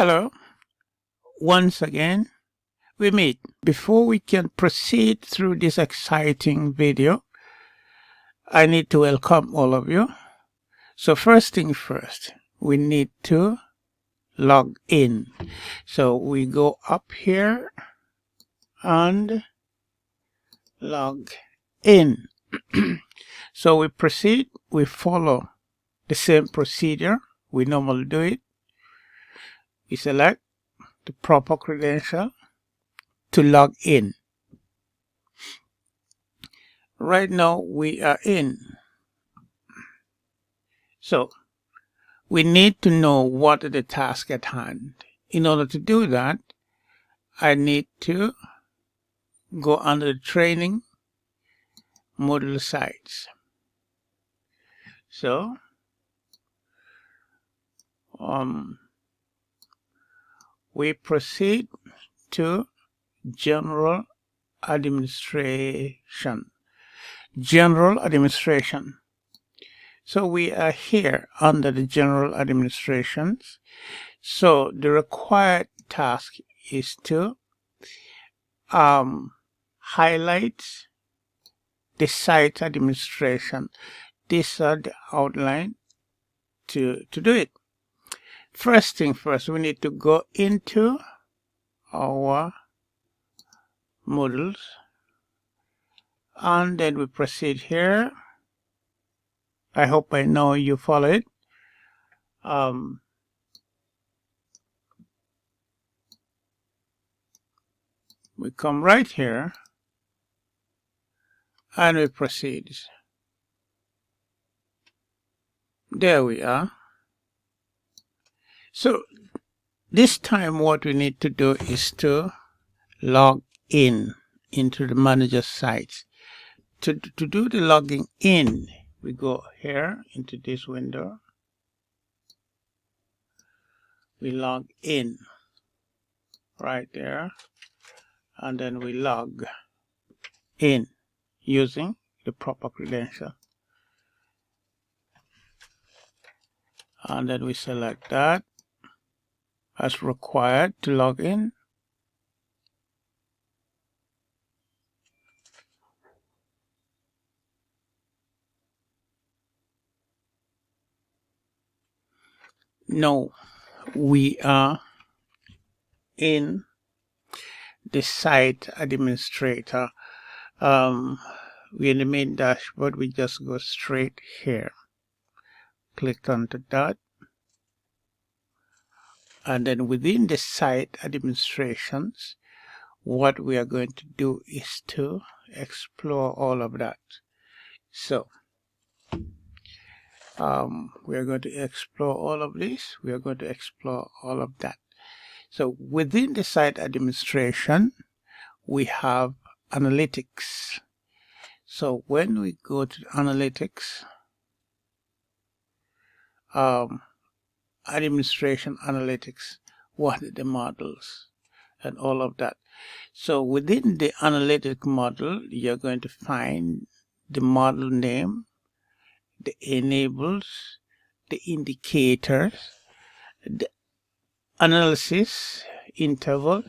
Hello, once again we meet. Before we can proceed through this exciting video, I need to welcome all of you. So first thing first, we need to log in. So we go up here and log in. So we proceed, we follow the same procedure we normally do it. We select the proper credential to log in. Right now we are in. So we need to know what are the tasks at hand. In order to do that, I need to go under the training Moodle sites. So we proceed to general administration. General administration. So we are here under the general administrations. So the required task is to highlight the site administration. These are the outline to do it. First thing first, we need to go into our Moodles, and then we proceed here. I hope I know you follow it. We come right here and we proceed. There we are. So this time what we need to do is to log in into the manager site. To do the logging in, we go here into this window. We log in right there, and then we log in using the proper credential. And then we select that as required to log in. Now we are in the site administrator. We're in the main dashboard. We just go straight here. Click onto that. And then within the site administrations, what we are going to do is to explore all of that. So we are going to explore all of this. We are going to explore all of that. So within the site administration, we have analytics. So when we go to analytics, administration analytics, what are the models and all of that. So within the analytic model, you're going to find the model name, the enables, the indicators, the analysis interval,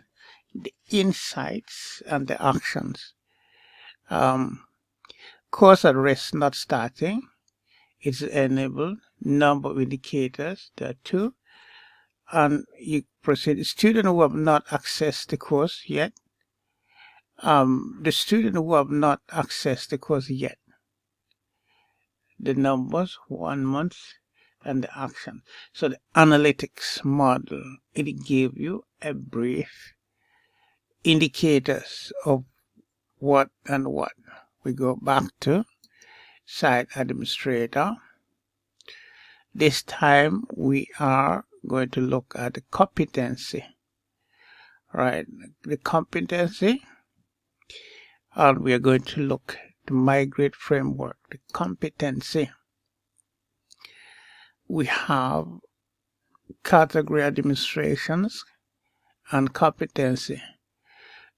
the insights, and the actions. Course at rest not starting, it's enabled. Number of indicators, there are 2. And you proceed. Students who have not accessed the course yet. The students who have not accessed the course yet. The numbers, 1 month, and the action. So the analytics model, it gave you a brief indicators of what and what. We go back to site administrator. This time we are going to look at the competency. Right, the competency, and we are going to look at the migrate framework, the competency. We have category administrations and competency.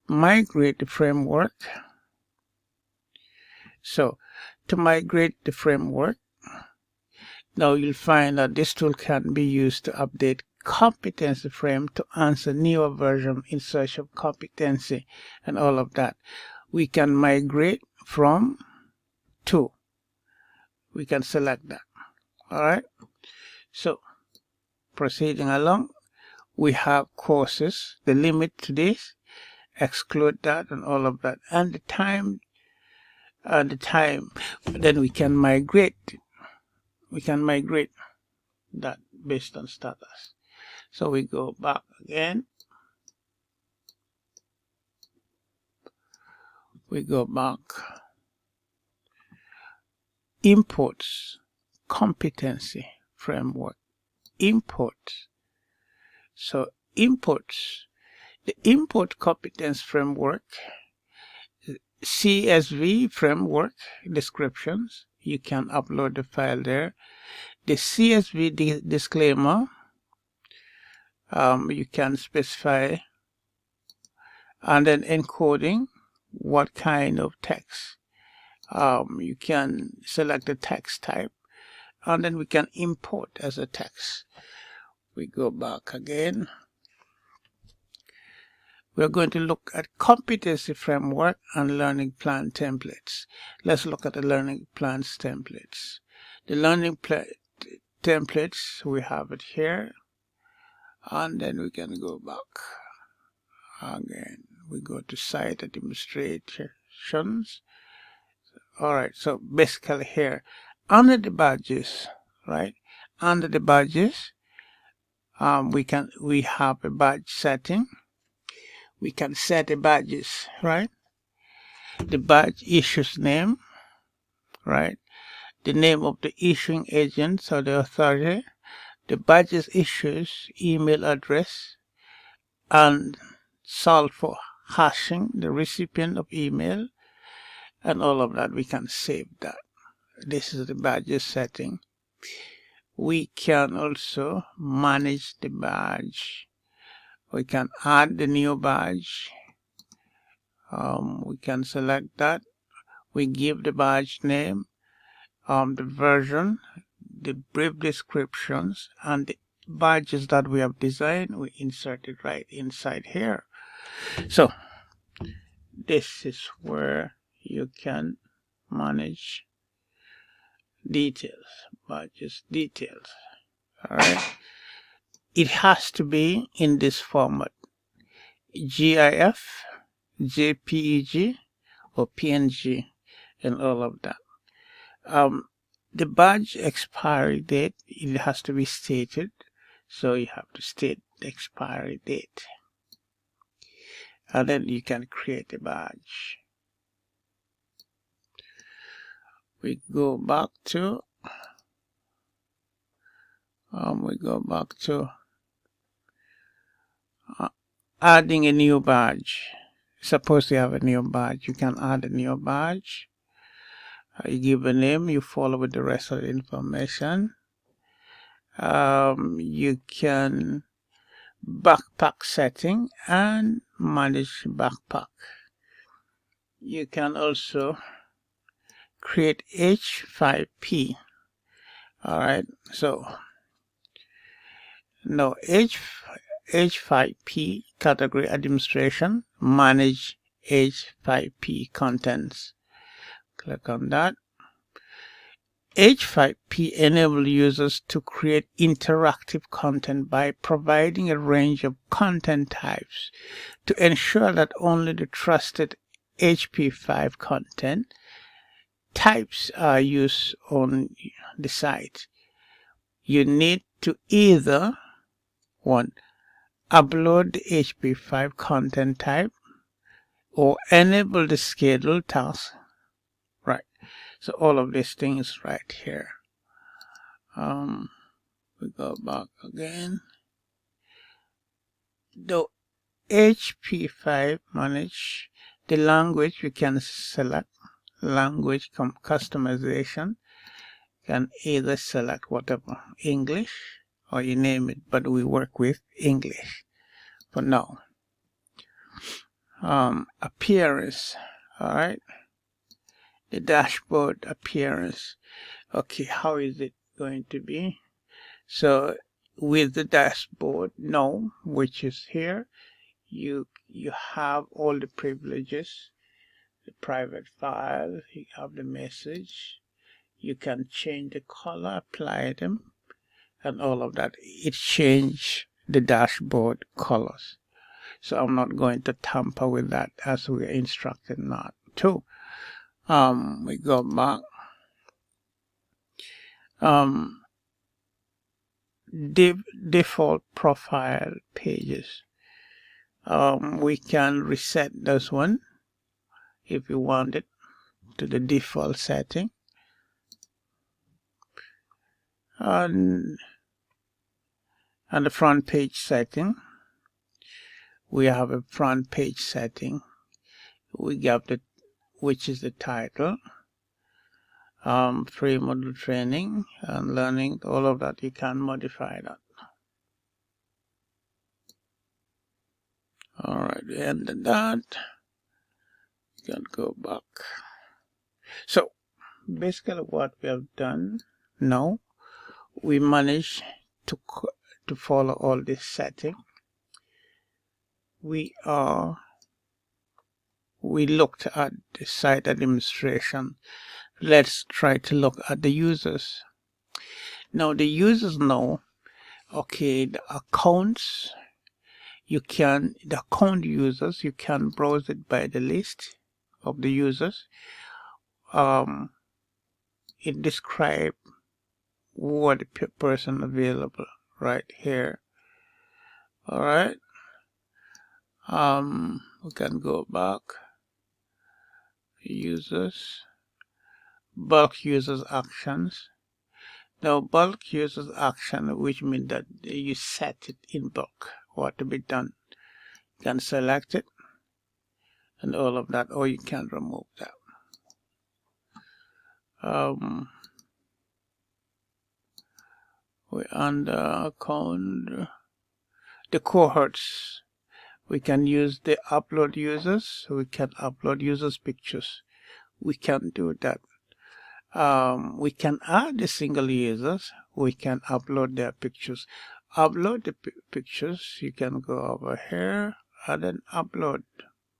Migrate the framework. So to migrate the framework, now you'll find that this tool can be used to update competency frame to answer newer version in search of competency and all of that. We can migrate from to. We can select that. All right. So proceeding along, we have courses, the limit to this, exclude that and all of that, and the time. Then we can migrate. We can migrate that based on status. So we go back again. We go back. Imports, competency framework. Imports. So imports. The import competence framework, CSV framework descriptions. You can upload the file there. The CSV disclaimer, you can specify, and then encoding what kind of text. You can select the text type, and then we can import as a text. We go back again. We're going to look at competency framework and learning plan templates. Let's look at the learning plans templates. The learning templates, we have it here, and then we can go back again. We go to site administrations. All right, so basically here under the badges, right? Under the badges, we have a badge setting. We can set the badges, right? The badge issues name, right? The name of the issuing agent or the authority, the badges issues email address, and solve for hashing the recipient of email, and all of that. We can save that. This is the badges setting. We can also manage the badge. We can add the new badge. We can select that. We give the badge name, the version, the brief descriptions, and the badges that we have designed. We insert it right inside here. So this is where you can manage details, badges details. All right. It has to be in this format: GIF, JPEG, or PNG, and all of that. The badge expiry date, it has to be stated, so you have to state the expiry date, and then you can create a badge. We go back to adding a new badge. Suppose you have a new badge, you can add a new badge. You give a name, you follow with the rest of the information. You can backpack setting and manage backpack. You can also create H5P. All right, so now H5P category administration, manage H5P contents. Click on that. H5P enables users to create interactive content by providing a range of content types to ensure that only the trusted HP5 content types are used on the site. You need to either one, upload the HP5 content type, or enable the schedule task. Right. So all of these things right here. We go back again. The HP5 manage the language. We can select language customization. You can either select whatever, English, or you name it, but we work with English for now. Appearance. All right. The dashboard appearance. Okay, how is it going to be? So with the dashboard? No, which is here. You have all the privileges, the private file, you have the message, you can change the color, apply them, and all of that. It changed the dashboard colors. So I'm not going to tamper with that as we are instructed not to. We go back. Default profile pages. We can reset this one if you want it to the default setting. And the front page setting, we have a front page setting. We got the, which is the title, free Moodle training and learning, all of that. You can modify that. All right, we ended that. You can go back. So basically what we have done now, we managed to follow all this setting. We looked at the site administration. Let's try to look at the users. Now the users know, okay, the accounts, the account users, you can browse it by the list of the users. It describes what the person available right here. All right. We can go back. Users, bulk users actions. Now bulk users action, which means that you set it in bulk what to be done. You can select it and all of that, or you can remove that. We're under account, the cohorts. We can use the upload users. So we can upload users pictures. We can do that. We can add the single users. We can upload their pictures. Upload the pictures. You can go over here and then upload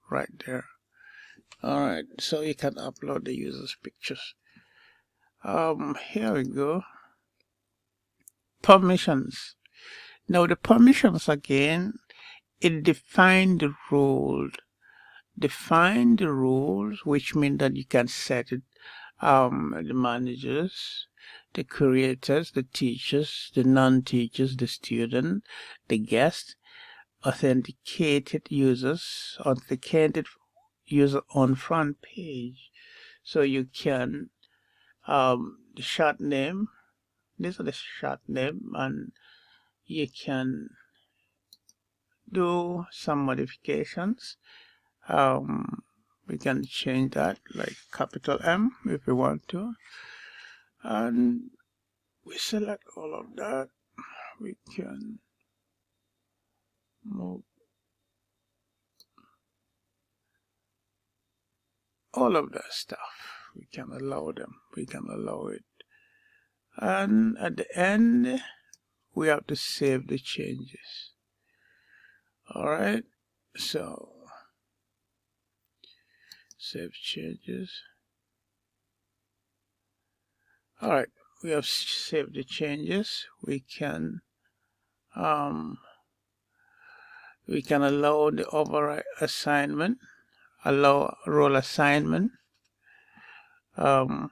right there. All right, so you can upload the users pictures. Here we go. Permissions. Now the permissions again, it defines the rules. Define the rules, which means that you can set it. The managers, the creators, the teachers, the non-teachers, the student, the guest, authenticated users on front page. So you can the short name. These are the short name, and you can do some modifications. We can change that, like capital M if we want to, and we select all of that. We can move all of that stuff. We can allow them. We can allow it, and at the end we have to save the changes. All right, so save changes. All right, we have saved the changes. We can allow the override assignment, allow role assignment, the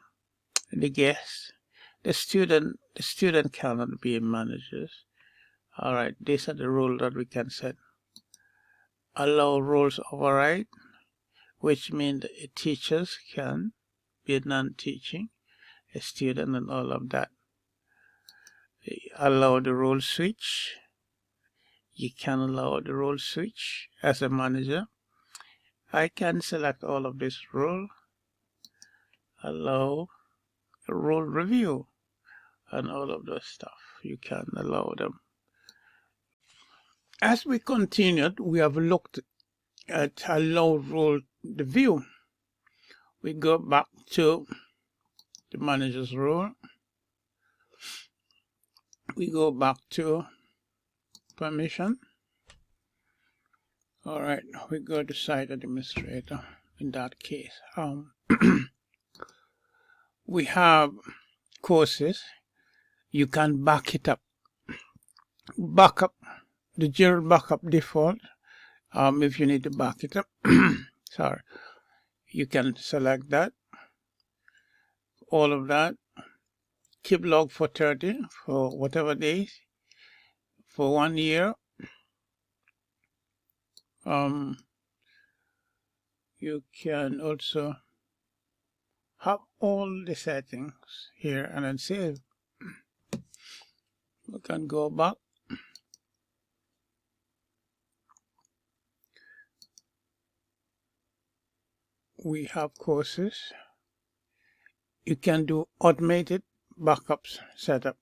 guest, the student cannot be managers. All right, these are the rules that we can set. Allow roles override, which means teachers can be non-teaching, a student, and all of that. Allow the role switch. You can allow the role switch as a manager. I can select all of this role, allow a role review, and all of those stuff. You can allow them. As we continued, we have looked at allow role the view. We go back to the manager's role. We go back to permission. All right, we go to site administrator in that case. We have courses. You can back it up. Backup, the general backup default. If you need to back it up, sorry, you can select that. All of that. Keep log for 30 for whatever days. For 1 year. You can also have all the settings here and then save. We can go back. We have courses. You can do automated backups setup.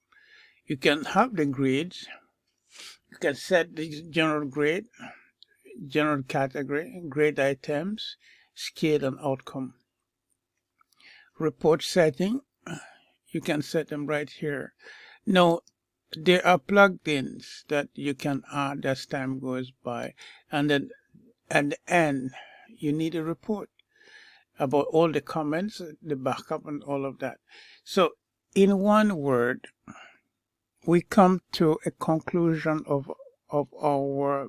You can have the grades. You can set the general grade, general category, grade items, scale and outcome. Report setting, you can set them right here. Now, there are plugins that you can add as time goes by, and then at the end, you need a report about all the comments, the backup, and all of that. So, in one word, we come to a conclusion of our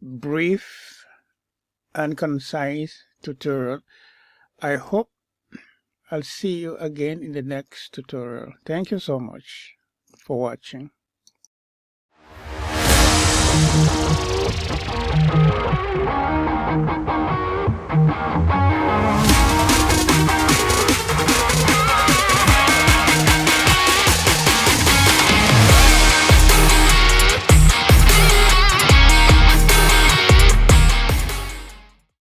brief and concise tutorial. I hope I'll see you again in the next tutorial. Thank you so much for watching.